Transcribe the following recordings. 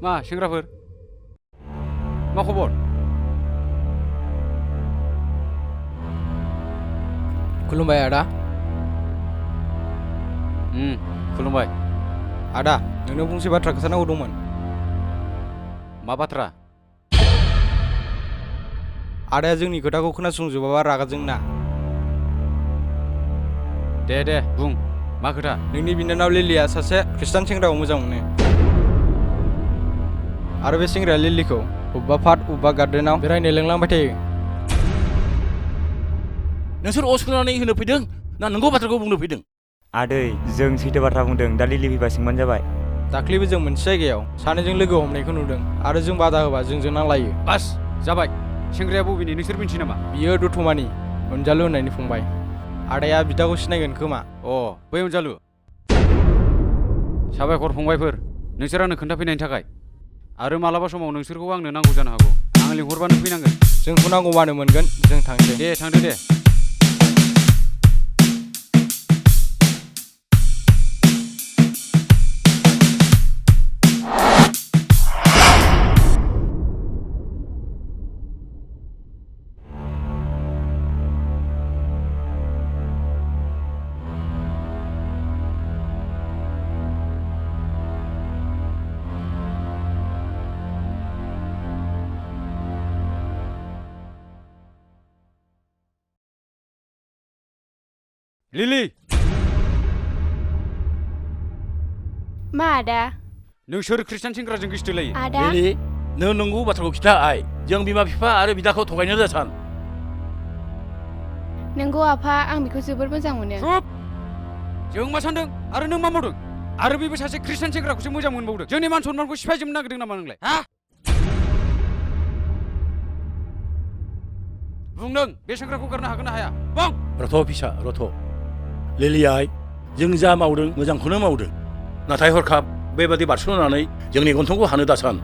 मा सेंग्राफोर मा खबर? खुलुमबाय आदा। खुलुमबाय। आदा नोंनो फंसे बाथ्रा खोथानांगौ दंमोन। मा बाथ्रा? आदाया जोंनि खोथाखौ खोनासंजोबाबा रागा जोंना। दे बुं मा खोथा? नोंनि बिनानाव लिलिया सासे खृष्टान सेंग्राखौ मोजां मोनो आरो बे सेंग्राया लिलिखौ अबेबा पार्क अबेबा गार्डेनाव बेरायनो लिंलांबाय थायो। नोंसोर असोनानै होनो फैदों ना नंगौ बाथ्राखौ बुंनो फैदों? आदै जों सैथो बाथ्रा बुंदों, दा लिलि फैबा सोंबानो जाबाय। दाख्लैबो जों मोनसे जायगायाव सानैजों लोगो हमनायखौ नुदों आरो जों बादा होबा जोंजों नांलायो। बास जाबाय। सेंग्राया बबेनि नोंसोर मिन्थियो नामा? बियो दतमानि अनजालु होननायनि फंबाय। आदाया बिदाखौ सिनायगोन खोमा। बै अनजालु। साबायखर फंबायफोर नोंसोर आंनो खोन्थाफैनायनि थाखाय। आरो मालाबा समाव नोंसोरखौ आंनो नांगौ जानो हागौ। आं लिंहरबानो फैनांगोन। जोंखौ नांगौबानो मोनगोन, जों थांसै। दे थांदो दे। लिलि मा आदा? नोंसोर खृष्टान सेंग्राजों गोसथोलायो? आदा लिलि नों नंगौ बाथ्राखौ खिथा आइ। जों बिमा बिफा आरो बिदाखौ थगायनो जासान। नोंगौ आफा, आं बेखौ जोबोर मोजां मोनो। चुप! जों मा सानदों आरो नों मा मावदों? आरो बेबो सासे खृष्टान सेंग्राखौसो मोजां मोनबावदों। जोंनि मान सन्मानखौ सिफायजोबनो नागिरदों नामा नोंलाय? हा? बुंदों बे सेंग्राखौ गारनो हागोन ना हाया? बुं! रथ' फिसा रथ'। लिलि आइ, जों जा मावदों मोजांखौनो मावदों। नाथाय हरखाब बेबादि बारस'नानै जोंनि गन्थंखौ हानो दासान।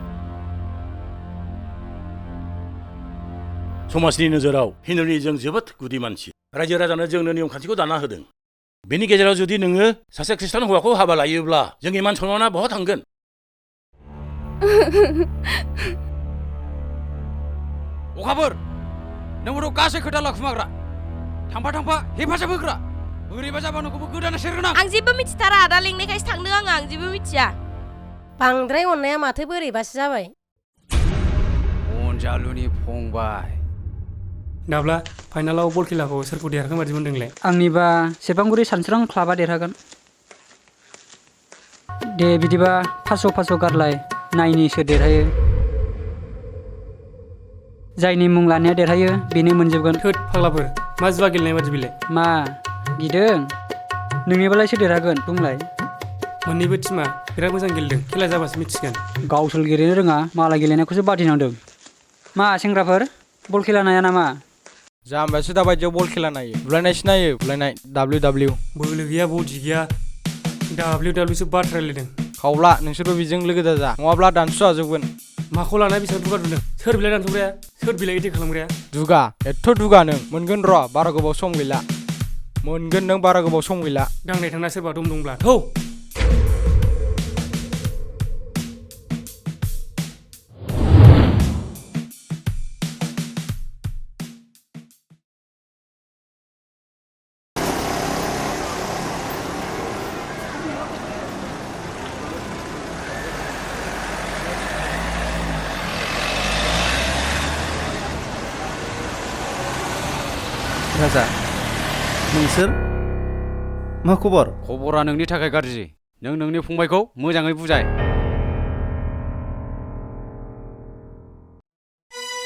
समाजनि नोजोराव हिन्दुनि जों जोबोद गुदि मानसि। रायजो राजानो जोंनो नियम खान्थिखौ दाना होदों। बेनि गेजेराव जुदि नोङो सासे खृष्टान हौवाखौ हाबा लायोब्ला जोंनि मान सन्माना बहा थांगोन? अखाफोर नोंबोथ' गासै खोथा लाखुमाग्रा, थांफा हेफाजाब होग्रा। बोरैबा जाबा नोंखौबो गोदाना सेरगोन आं जेबो मिथिथारा। आदा लेंनायखायसो थांदों आं जेबो मिथिया। बांद्राय अननाया माथो बोरैबासो जाबाय। अनजालुनि फंबाय। दाब्ला फाइनालाव बल खेलाखौ सोरखौ देरहागोन बादि मोनदोंलाय? आंनिबा सेरफांगुरि सानसुरां क्लाबा देरहागोन। दे बिदिबा 500 गारलाय, नायनि सोर देरहायो। जायनि मुं लानाया देरहायो बेनो मोनजोबगोन। थोद फाग्लाफोर, मा जुवा गेलेनाय बादि बिलाय? मा गिदों? नोंनिबालाय सोर देरहागोन बुंलाय? मोननैबो टिमा बिराद मोजां गेलेदों, खेला जाबासो मिथिगोन। गावसोर गेलेनो रोङा, मालाय गेलेनायखौसो बादिनांदों। मा सेंग्राफोर, बल खेला नाया नामा? जाम्बायासो दाबायदियाव बल खेला नायो। बुलायनायसो नायो, बुलायनाय। WW। बोलो गैया बडि गैया, WWसो बाथ्रा रायलायदों। खावला नोंसोरबो बेजों लोगो दाजा, नङाब्ला दानस' जाजोबगोन। माखौ लाना बेसेबां दुगा दुदों? सोर बिलाय दानथ'ग्राया? सोर बिलाय एटेक खालामग्राया? दुगा, एथ' दुगा नों। मोनगोन र', बारा गोबाव सम गैला। मोनगोन नों, बारा गोबाव सम गैला। दांनाय थांना सोरबा दम दंब्ला थौ। राजा, नोंसोर मा खबर? खबरा नोंनि थाखाय गाज्रि। नों नोंनि फंबायखौ मोजाङै बुजाय।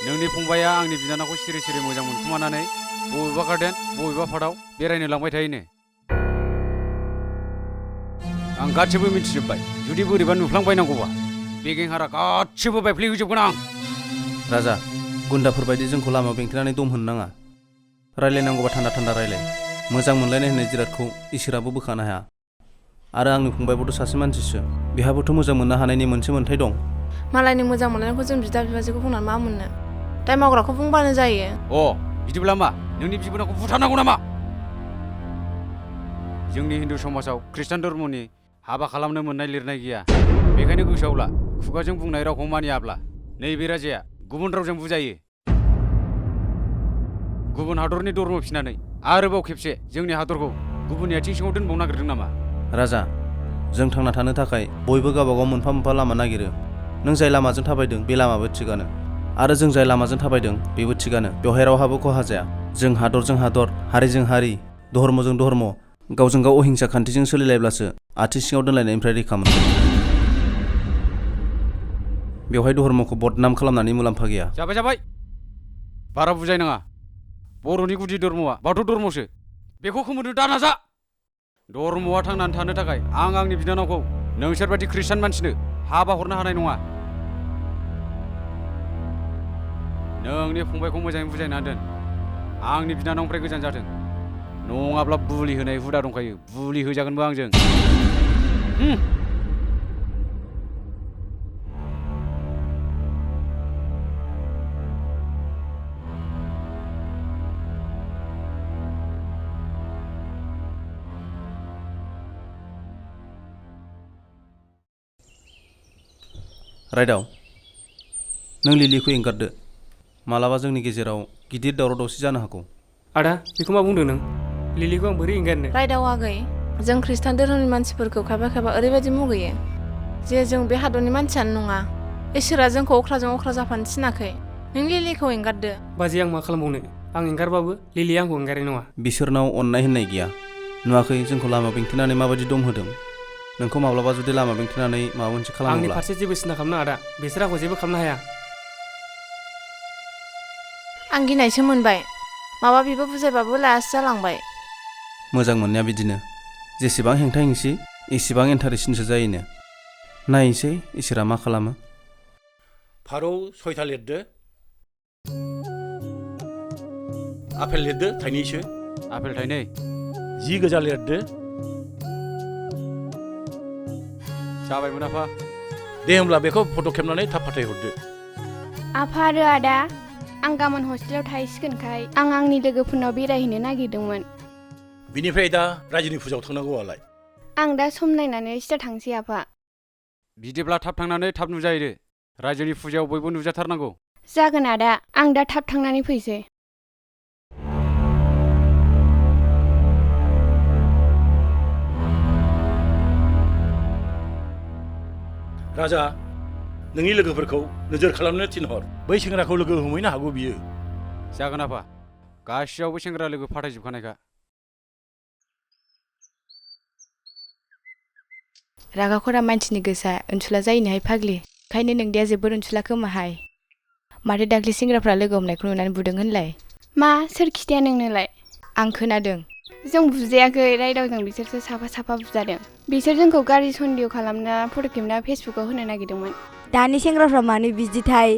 नोंनि फंबाया आंनि बिनानावखौ सिरि सिरि मोजां मोनखुमानानै बबेबा गार्डेन बबेबा पार्कआव बेरायनो लांबाय थायोनो। आं गासिबो मिथिजोब्बाय। जुदि बोरैबा नुफ्लांबायनांगौबा बेगेंहारा गासिबो बायफ्लेहोजोबगोन आं। राजा, गुन्दाफोर बायदि जोंखौ लामायाव बेंथेनानै दम होनो नाङा। रायलायनांगौबा थान्दा रायलाय। मोजां मोनलायनाय होननाय जिरादखौ इसोराबो बोखानो हाया। आरो आंनि फंबायबोथ' सासे मानसिसो, बेहाबोथ' मोजां मोननो हानायनि मोनसे मोन्थाय दं। मालायनि मोजां मोननायखौ जों बिदा बिबाजैखौ बुंनानै मा मोननो? दाय मावग्राखौ बुंबानो जायो। बिदिब्ला मा नोंनि बिबोनांखौ बुथारनांगौ नामा? जोंनि हिन्दु समाजाव खृष्टान धर्मनि हाबा खालामनो मोननाय लिरनाय गैया। बेखायनो गोसोआव ला, खुगाजों बुंनाय रावखौ मानियाब्ला नैबे राजाया गुबुन रावजों बुजायो। गुबुन हादरनि धर्म फिनानै आरोबाव खेबसे जोंनि हादरखौ गुबुननि आथिं सिङाव दोनबावनो नागिरदों नामा? राजा, जों थांना थानो थाखाय बयबो गावबागाव मोनफा मोनफा लामा नागिरो। नों जाय लामाजों थाबायदों बे लामाबो थिगानो, आरो जों जाय लामाजों थाबायदों बेबो थिगानो। बेवहाय रावहाबो खहा जाया। जों हादरजों हादर, हारिजों हारि, धर्मजों धर्म गावजों गाव अहिंसा खान्थिजों सोलिलायब्लासो आथिं सिङाव दोनलायनायनिफ्राय रैखा मोनगोन। बेवहाय धर्मखौ बदनाम खालामनानै मुलाम्फा गैया। जाबाय जाबाय, बारा बुजायनाङा। बर'नि गुदि धर्मआ बाथौ धर्मसो, बेखौ खोमोरनो दा नाजा। धर्मआ थांनानै थानो थाखाय आं आंनि बिनानावखौ नोंसोरबायदि ख्रिस्टान मानसिनो हाबा हरनो हानाय नङा। नोंनि फंबायखौ मोजाङै बुजायनानै दोन, आंनि बिनानावनिफ्राय गोजान जाथों। नङाब्ला बुलि होनाय हुदा दंखायो, बुलि होजागोनबो आंजों। राइदाव, नों लिलिखौ एंगारदो। मालाबा जोंनि गेजेराव गिदिर दावराव दावसि जानो हागौ। आदा बेखौ मा बुंदों नों? लिलिखौ आं बोरै एंगारनो? रायदाव आगै, जों खृष्टान धोरोमनि मानसिफोरखौ खायफा खायफा ओरैबायदि मुगैयो जे जों बे हादरनि मानसियानो नङा। इसोरा जोंखौ अख्राजों अख्रा जाफानो थिनाखै। नों लिलिखौ एंगारदो। बाजै आं मा खालामबावनो? आं एंगारबाबो लिलिया आंखौ एंगारनाय नङा। बिसोरनाव अननाय होननाय गैया। नुवाखै जोंखौ लामा बेंथेनानै माबायदि दम होदों? नोंखौ माब्लाबा जुदि लामा बेंथेनानै माबा मोनसे आंनि खालामोब्ला फारसे जेबो सिन्था खालामनाङा आदा, बिसोर आंखौ जेबो खालामनो हाया। आं गिनायसो मोनबाय, माबा बेबो बुजायबाबो लायासो जालांबाय। मोजां मोननाया बिदिनो, जेसेबां हेंथा हेंसि एसेबां इन्टारेस्टसिनसो जायोनो। नायनोसै इसोरा मा खालामो। फारौ 6था लिरदो, आफेल लिरदो थाइनैसो, आफेल थाइनै, 10 गोजा लिरदो। जाबायमोन आफा। दे होमब्ला बेखौ फट' खेबनानै थाब फाथायहरदो। आफा आरो आदा, आं गाबोन हस्टेलाव थाहैसिगोनखाय आं आंनि लोगोफोरनाव बेरायहैनो नागिरदोंमोन। बिनिफ्राय दा रायजोनि फुजायाव थांनांगौआलाय? आं दा सम नायनानै सिदा थांसै आफा। बिदिब्ला थाब थांनानै थाब नुजाहैदो। रायजोनि फुजायाव बयबो नुजाथारनांगौ। जागोन आदा, आं दा थाब थांनानै फैसै। राजा, नोंनि लोगोफोरखौ नोजोर खालामनो थिनहर। बै सेंग्राखौ लोगो हमहैनो हागौ बियो। जागोन आफा, गासियावबो सेंग्रा लोगो फाथायजोबखानायखा। रागा खरा मानसिनि गोसा ओनसुला जायोनोहाय फाग्लि। ओंखायनो नोंदिया जोबोर ओनसुला खोमाहाय। माथो दाख्लि सेंग्राफ्रा लोगो हमनायखौ नुनानै बुदों होनलाय? मा सोर खिथाया नोंनोलाय? आं खोनादों। जों बुजायाखै, रायदावजों बिसोरसो साफा साफा बुजादों। बिसोर जोंखौ गाज्रि सन्देह खालामना फट' खेबना फेसबुकाव होनो नागिरदोंमोन। दानि सेंग्राफ्रा मानो बिदिथाय?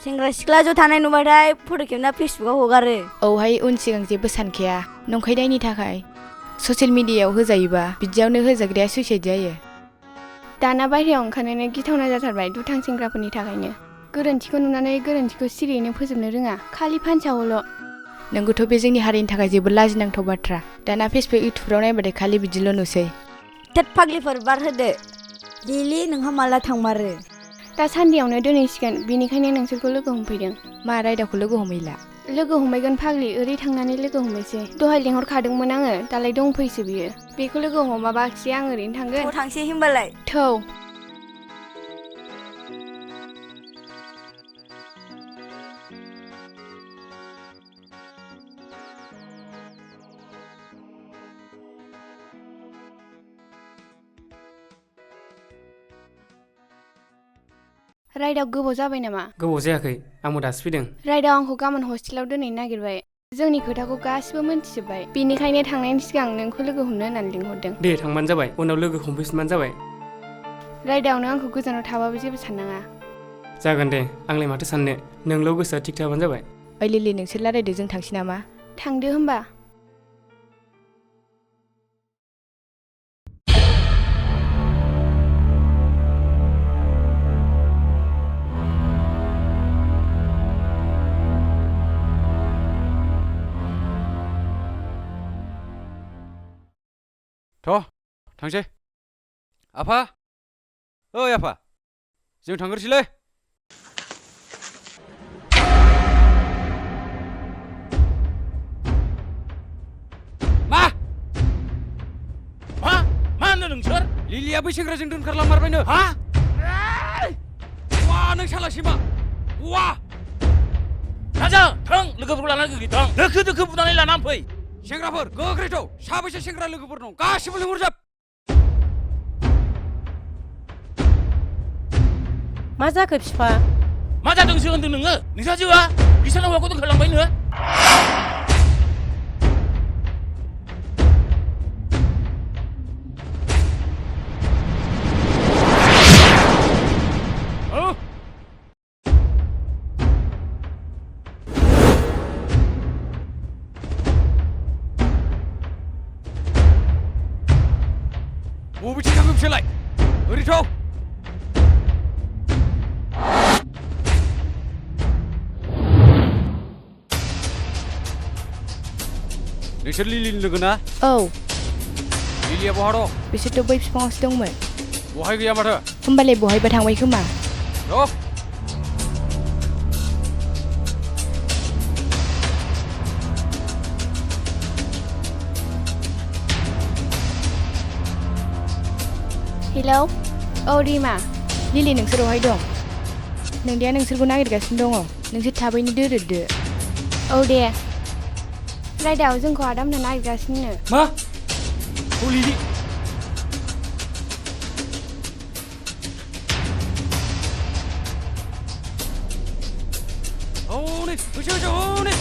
सेंग्रा सिख्ला ज' थानाय नुबाथाय फट' खेबना फेसबुकाव हगारो। औहाय उन सिगां जेबो सानखाया, नंखाय दायनि थाखाय ससियेल मिडियायाव होजायोबा बिदियावनो होजाग्राया सुइसाइड जायो। दाना बायहेरायाव ओंखारनोनो गिथावना जाथारबाय दुथां सेंग्राफोरनि थाखायनो। गोरोन्थिखौ नुनानै गोरोन्थिखौ सिरियैनो फोजोबनो रोङा, खालि फानसावोल'। नोंगौथ' बे जोंनि हारिनि थाखाय जोबोद लाजिनांथाव बाथ्रा। दाना फेसबुक इउटुबफ्राव नायबाथाय खालि बिदिल' नुसै। थेट फाग्लिफोर बारहोदो। लिलि नोंहा माला थांमारो? दा सान्देआवनो दोनहैसिगोन, बेनिखायनो नोंसोरखौ लोगो हमफैदों। मा रायदावखौ लोगो हमहैला? लोगो हमहैगोन फाग्लि, ओरै थांनानै लोगो हमहैसै। दहाय लेंहरखादोंमोन आङो, दालाय दंफैसो बियो। बेखौ लोगो हमाबाखि आं ओरैनो थांगोन। थ' थांसै होमबालाय। थौ। रायदाव गोबाव जाबाय नामा? गोबाव जायाखै, आंबो दासो फैदों। रायदाव आंखौ गाबोन हस्टेलाव दोनहैनो नागिरबाय। जोंनि खोथाखौ गासिबो मोनथिजोब्बाय, बेनिखायनो थांनायनि सिगां नोंखौ लोगो हमनो होननानै लिंहरदों। दे थांबानो जाबाय, उनाव लोगो हमफैफिनबानो जाबाय। रायदाव नों आंखौ गोजानाव थाबाबो जेबो साननाङा। जागोन दे, आंलाय माथो साननो, नोंल' गोसोआ थिग थाबानो जाबाय। ओइ लिलि, नोंसोर रायलायदो, जों थांसै नामा? थांदो होमबा। थ' थांसै। आफा, ओइ आफा, जों थांग्रोसैलै मा मा मा होनो नोंसोर लिलिया बै सेंग्राजों दोनखारलांमारबायनो हा वा नों सालासिमा वा राजा थां लोगोफोरखौ लानानै गोख्रै थां दोखो दोखो बुनानै लानानै फै सेंग्राफोर गोख्रैथ' साबैसे सेंग्रा लोगोफोर दं गासिबो लिंहरजोब मा जाखो बिफा मा जादोंसो होनदों नोङो नोंसाजोआ बिसानाव हौवाखौ दोनखारलांबायनो बबेथिं थाङो बिसोरलाय ओरैथ' नोंसोर लिलिनि लोगो ना औ लिलिया बहा दं बिसोरथ' बै बिफाङावसो दंमोन बहाय गैया माथो होमबालाय बहायबा थांबाय खोमा र' हेलौ औ रिमा लिलि नोंसोर बहाय दं नोंदाया नोंसोरखौ नागिरगासिनो दङ नोंसोर थाबैनो दोरोदो औ दे राइदाव जोंखौ आदामनो नागिरगासिनो मा औ लिलि हनै होसो होसो हनै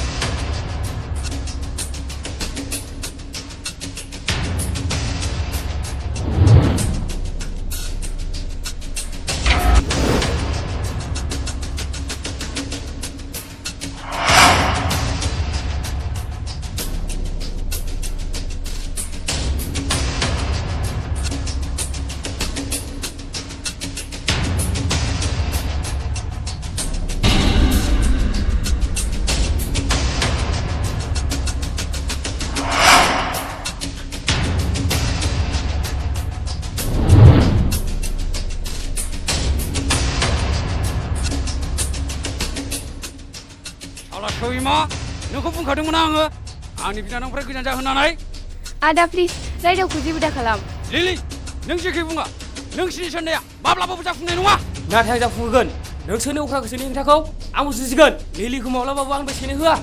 सैमा नोंखौ बुंखादोंमोन आङो आंनि बिनानावनिफ्राय गोजान जाहोनानै आदा प्लिज राइदावखौ जेबो दा खालाम लिलि नों जेखै बुङा नोंसिनि साननाया माब्लाबाबो जाफुंनाय नङा नाथाय जाफुंगोन नोंसोरनि अख्रा गोसोनि हेंथाखौ आंबो जुजिगोन लिलिखौ माब्लाबाबो आंनिफ्राय सेनो होआ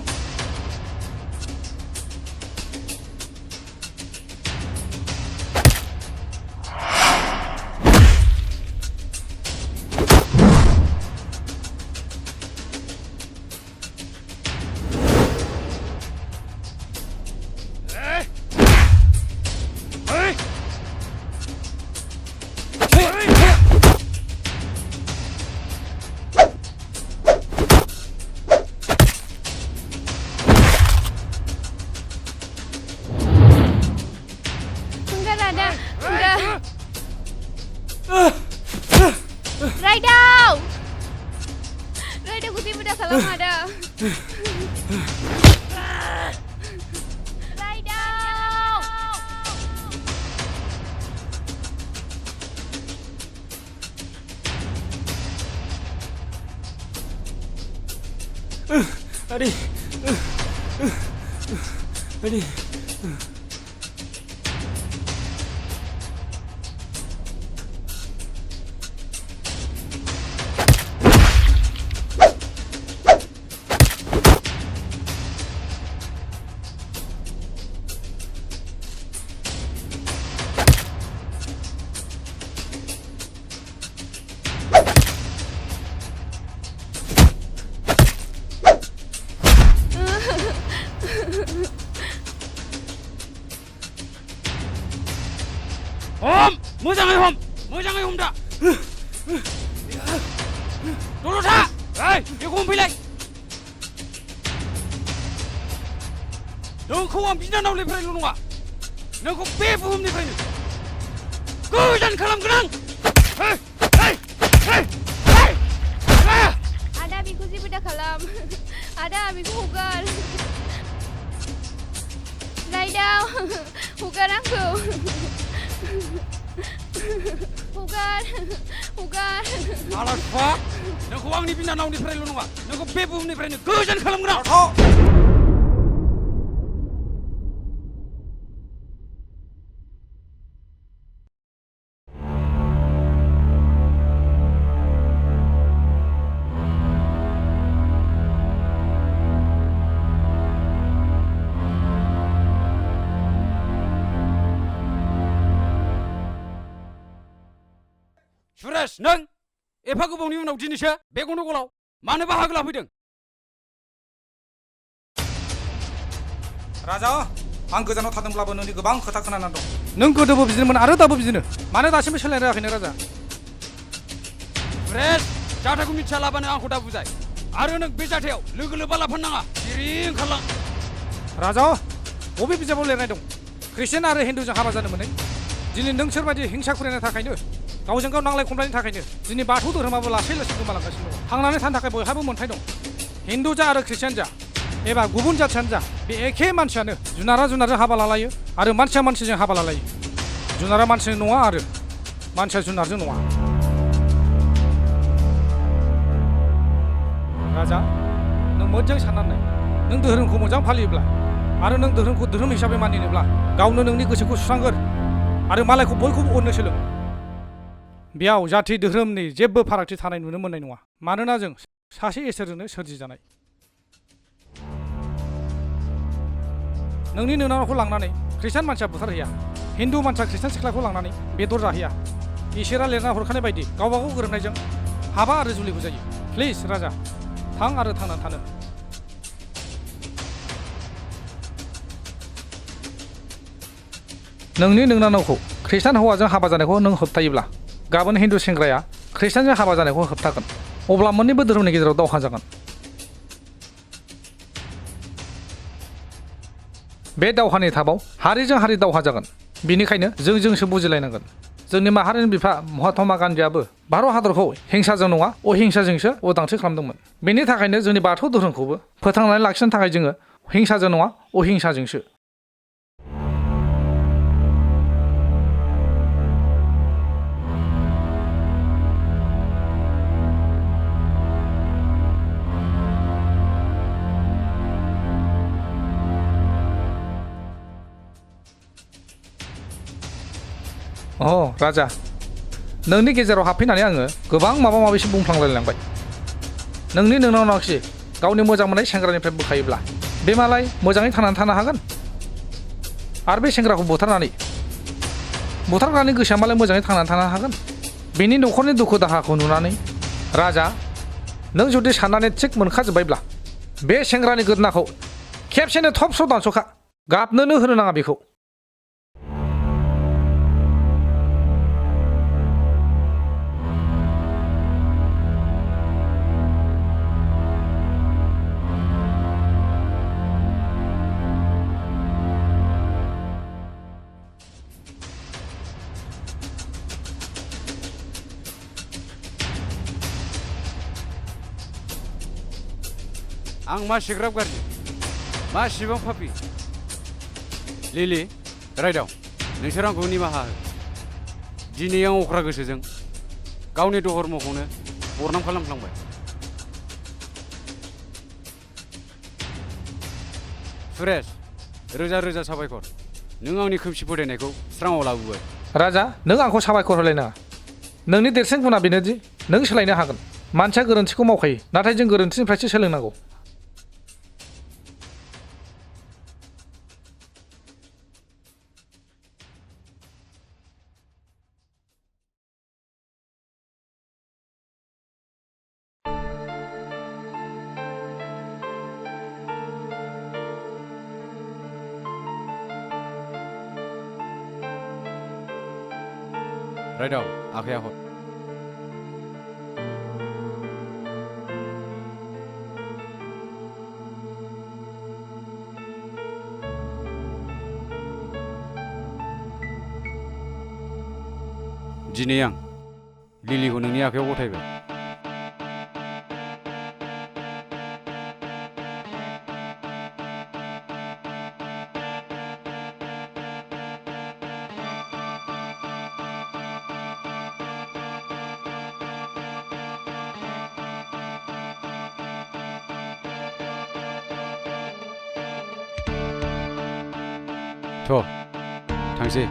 राइदावखौ जेबो दा खालाम आदा Adi. Adi. मोजाङै हम दा दलद था बेखौ हमफैलाय नोंखौ आं बिनानावनिफ्रायल' नङा नोंखौ बे बुहुमनिफ्रायनो गोजान खालामगोन आं आदा बेखौ जेबो दा खालाम आदा बेखौ हगार राइदाव हगार आंखौ हगार हगार आला फक नोंखौ आंनि बिनानावनिफ्रायल' नङा नोंखौ बे बुहुमनिफ्रायनो गोजान खालामगोन आं सुरेश नों एफा गोबावनि उनाव दिनैसो बे गन्दगलाव मानो बाहागो लाफैदों राजा आं गोजानाव थादोंब्लाबो नोंनि गोबां खोथा खोनानानै दं नों गोदोबो बिदिनोमोन आरो दाबो बिदिनो मानो दासिमबो सोलायनो रोङाखैनो राजा सुरेश जाथायखौ मिथिया लाबानो आंखौ दा बुजाय आरो नों बे जाथायाव लोगो लोबा लाफानो नाङा सिरि ओंखारलां राजा बबे बिजाबाव लिरनाय दं ख्रिस्टियान आरो हिन्दुजों हाबा जानो मोनै दिनै नोंसोर बायदि हिंसा खुरैनो थाखायनो गावजों गाव नांलाय खमलायनि थाखायनो दिनै बाथौ धोरोमाबो लासै लासै गोमालांगासिनो दं थांनानै थानो थाखाय बयहाबो मोन्थाय दं हिन्दु जा आरो ख्रिस्टियान जा एबा गुबुन जाथियानो जा बे एखे मानसियानो जुनारा जुनारजों हाबा लालायो आरो मानसिया मानसिजों हाबा लालायो जुनारा मानसिजों नङा आरो मानसिया जुनारजों नङा राजा नों मोजां साननानै नों धोरोमखौ मोजां फालियोब्ला आरो नों धोरोमखौ धोरोम हिसाबै मानिनोब्ला गावनो नोंनि गोसोखौ सुस्रांगोर आरो मालायखौ बयखौबो अननो सोलों बेयाव जाथि धोरोमनि जेबो फारागथि थानाय नुनो मोननाय नङा मानोना जों सासे इसोरजोंनो सोरजिजानाय नोंनि नोनावखौ लांनानै ख्रिस्टान मानसिया बुथारहैया हिन्दु मानसिया ख्रिस्टान सिख्लाखौ लांनानै बेदर जाहैया इसोरा लिरना हरखानाय बायदि गावबा गाव गोरोबनायजों हाबा आरो जुलिबो जायो प्लिज राजा थां आरो थांनानै थानो नोंनि नोंनानावखौ ख्रिस्टान हौवाजों हाबा जानायखौ नों होबथायोब्ला गाबोन हिन्दु सेंग्राया ख्रिस्टानजों हाबा जानायखौ होबथागोन अब्ला मोन्नैबो धोरोमनि गेजेराव दावहा जागोन बे दावहानि थाबाव हारिजों हारि दावहा जागोन बेनिखायनो जोंसो बुजिलायनांगोन जोंनि माहारिनि बिफा महात्मा गान्धीआबो भारत हादरखौ हिंसाजों नङा अहिंसाजोंसो उदांस्रि खालामदोंमोन बेनि थाखायनो जोंनि बाथौ धोरोमखौबो फोथांनानै लाखिनो थाखाय जोङो हिंसाजों नङा अहिंसाजोंसो राजा नोंनि गेजेराव हाबफैनानै आङो गोबां माबा माबिसो बुंफ्लांलायलांबाय नोंनि नोंनावनाखि गावनि मोजां मोननाय सेंग्रानिफ्राय बोखायोब्ला बे मालाय मोजाङै थांनानै थानो हागोन आरो बे सेंग्राखौ बुथारग्रानि गोसोआ मालाय मोजाङै थांनानै थानो हागोन बेनि न'खरनि दुखु दाहाखौ नुनानै राजा नों जुदि साननानै थिग मोनखाजोब्बायब्ला बे सेंग्रानि गोदोनाखौ खेबसेनो थब स्र' दानस'खा गाबनोनो होनो नाङा बेखौ आं मा सिग्राब गाज्रि मा सिबां पापि लिलि रायदाव नोंसोर आंखौ निमाहा हो दिनै आं अख्रा गोसोजों गावनि धर्मखौनो बरनाम खालामफ्लांबाय सुरेश रोजा रोजा साबायखर नों आंनि खोमसि फोथायनायखौ स्राङाव लाबोबाय राजा नों आंखौ साबायखर होलायनाङा नोंनि देरसिन गुना बेनोदि नों सोलायनो हागोन मानसिया गोरोन्थिखौ मावखायो नाथाय जों गोरोन्थिनिफ्रायसो सोलोंनांगौ रायदाव आखाइया हर दिनै आं लिलिखौ नोंनि आखाइयाव गथायबाय थांसै